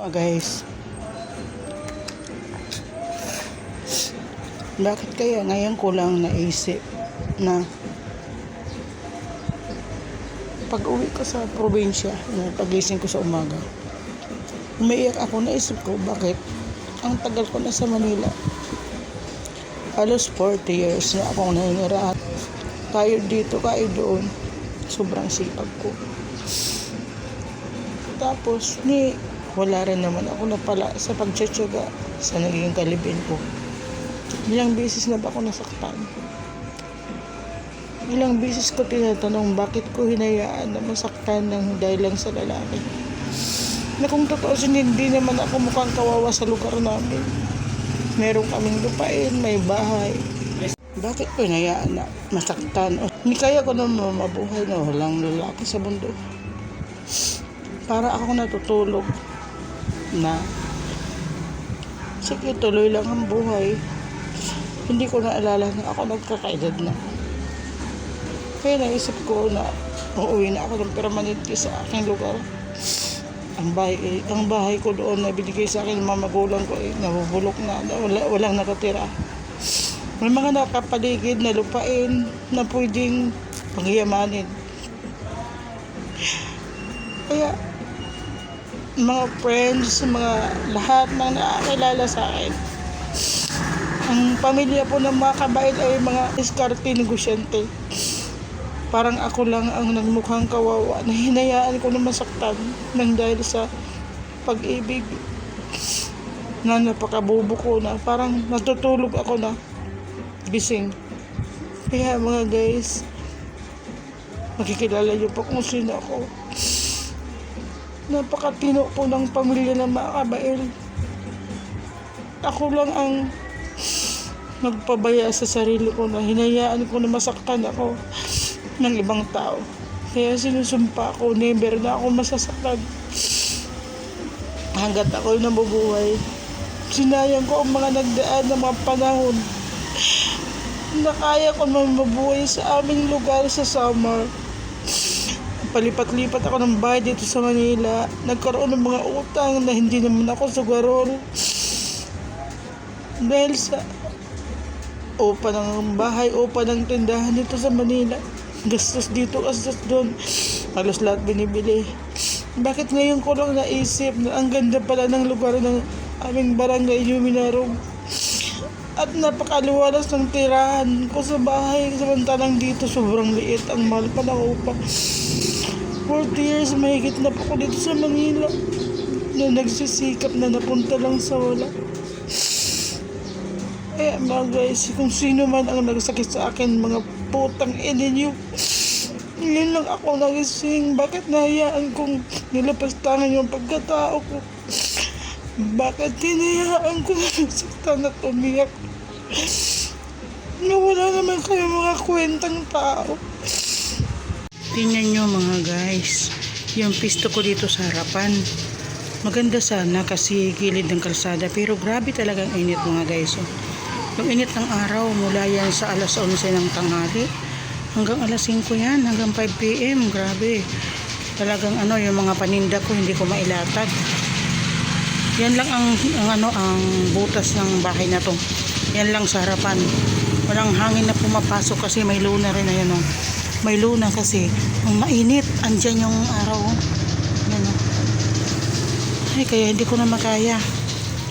Guys, bakit kaya ngayon ko lang naisip na pag uwi ko sa probinsya, pagising ko sa umaga, umiiyak ako. Naisip ko bakit ang tagal ko na sa Manila, halos 40 years na akong nanirahan. Tayo dito, kayo doon, sobrang sipag ko. Tapos wala rin naman ako napala sa pagtsatsaga sa naging kalibin ko. Ilang beses na ba ako nasaktan? Ilang beses ko tinatanong bakit ko hinayaan na masaktan ng dahil lang sa lalaki. Na kung totoo hindi naman ako mukhang kawawa sa lugar namin. Meron kaming lupain, may bahay. Bakit ko hinayaan na masaktan? Hindi kaya ko naman mabuhay na walang lalaki sa mundo. Para ako natutulog na sige, tuloy lang ang buhay. Hindi ko naalala na ako nagkakaedad na. Kaya naisip ko na uuwi na ako ng permanente sa aking lugar. Ang bahay ko doon na binigay sa akin ng mga magulang ko nabubulok na, walang nakatira. May mga nakapaligid na lupain na pwedeng pagyamanin. Kaya mga friends, mga lahat ng nakakilala sa akin, ang pamilya po ng mga kabait ay mga diskarte negosyante. Parang ako lang ang nagmukhang kawawa na hinayaan ko na masaktan ng dahil sa pag-ibig na napakabubo ko na parang natutulog ako na gising. Kaya mga guys, makikilala niyo po kung sino ako. Napakatino po ng pamilya ng mga kabail. Ako lang ang nagpabaya sa sarili ko na hinayaan ko na masaktan ako ng ibang tao. Kaya sinusumpa ko, never na ako masasaktan hanggat ako'y nabubuhay. Sinayang ko ang mga nagdaan ng mga panahon na kaya ko mabuhay sa aming lugar sa summer. Palipat-lipat ako ng bahay dito sa Manila. Nagkaroon ng mga utang na hindi naman ako sugarol. Dahil sa upa ng bahay, upa ng tindahan dito sa Manila. Gastos dito, gastos doon. Halos lahat binibili. Bakit ngayon ko lang naisip na ang ganda pala ng lugar ng aming barangay Yuminarog. At napakaluwalas ng tirahan ko sa bahay. Samantalang dito sobrang liit. Ang mahal pa ng upa. 40 years mahigit na po ako dito sa Manila na nagsisikap na napunta lang sa wala. Kaya mga guys, kung sino man ang nagsakit sa akin, mga putang ninyo, ngayon lang ako nagising. Bakit nahayaan kong nilapastangan yung pagkatao ko? Bakit hinayaan ko na nasaktan at umiyak? Wala naman kayo mga kwentang tao. Tingnan nyo mga guys, yung pisto ko dito sa harapan. Maganda sana kasi gilid ng kalsada, pero grabe talagang init mga guys. Yung init ng araw mula yan sa alas 11 ng tanghali hanggang alas 5 yan, hanggang 5 PM. Grabe. Talagang yung mga paninda ko hindi ko mailatag. Yan lang ang butas ng bahay na to. Yan lang sa harapan. Walang hangin na pumapasok kasi may luna rin. Ayan o. May luna kasi. Ang mainit. Andyan yung araw. Yan o. Ay, kaya hindi ko na makaya.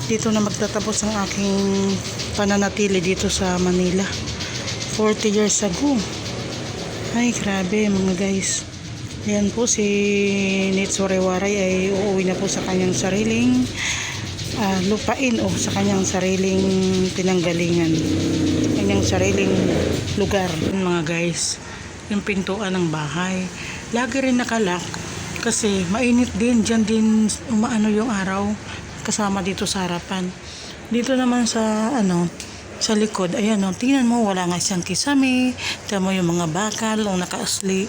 Dito na magtatapos ang aking pananatili dito sa Manila. 40 years ago. Ay, grabe mga guys. Ayan po si Nitz Waray ay uuwi na po sa kanyang sariling lupain o sa kanyang sariling pinanggalingan. Kanyang sariling lugar. Mga guys, yung pintuan ng bahay lagi rin nakalock kasi mainit din. Diyan din umaano yung araw kasama dito sa harapan. Dito naman sa sa likod, ayan o, tingnan mo, wala nga siyang kisame. Tingnan mo yung mga bakal o nakaasli.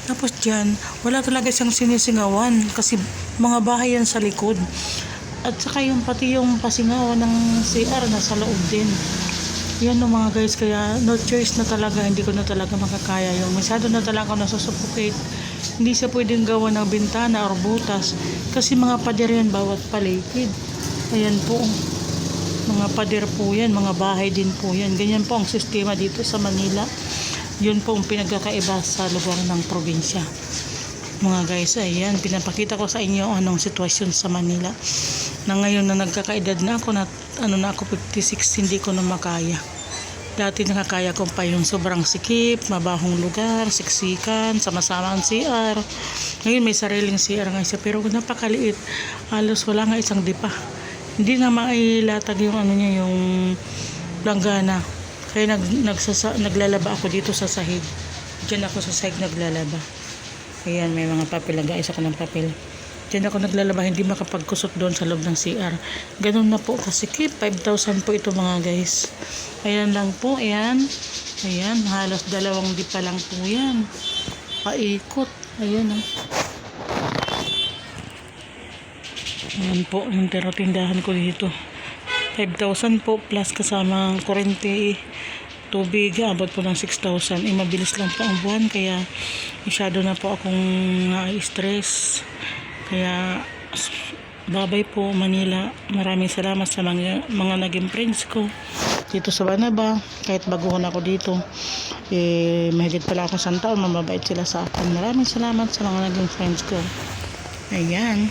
Tapos dyan, wala talaga siyang sinisingawan kasi mga bahay yan sa likod. At saka yung pati yung pasingawan ng CR nasa loob din. Yan no mga guys, kaya no choice na talaga, hindi ko na talaga makakaya yung masyado na talaga ako nasusuffocate Hindi siya pwedeng gawa ng bintana or butas. Kasi mga pader yan bawat paligid. Ayan po. Mga pader po yan. Mga bahay din po yan. Ganyan po ang sistema dito sa Manila. Yun po ang pinagkakaiba sa lugar ng probinsya. Mga guys, ayan. Pinapakita ko sa inyo anong sitwasyon sa Manila. Na ngayon na nagkakaedad na ako, na ako 56, hindi ko na makaya. Dati nakakaya ko pa yung sobrang sikip, mabahong lugar, siksikan, sama-sama ang CR. Ngayon may sariling CR nga siya, pero napakaliit. Halos wala nga isang dipa. Hindi na mailatag yung niya, yung langgana. Kaya naglalaba ako dito sa sahig. Diyan ako sa sahig naglalaba. Ayan, may mga papel. Nag-aisa ko ng papel. Diyan ako naglalaba, hindi makapagkusot doon sa loob ng CR. Ganun na po kasikip. 5,000 po ito mga guys. Ayan lang po, ayan. Ayan, halos 2 dipa lang po yan. Paikot. Ayan oh. Ayan po, yung tindahan ko dito. 5,000 po plus kasama kurente, tubig, abot po ng 6,000. Mabilis lang po ang buwan, kaya masyado na po akong na-stress. Kaya babay po Manila. Maraming salamat sa mga naging friends ko dito sa Banaba. Kahit baguhan ako dito, mahigit pala ako 1 taon, mababait sila sa akin. Maraming salamat sa mga naging friends ko. Ayan.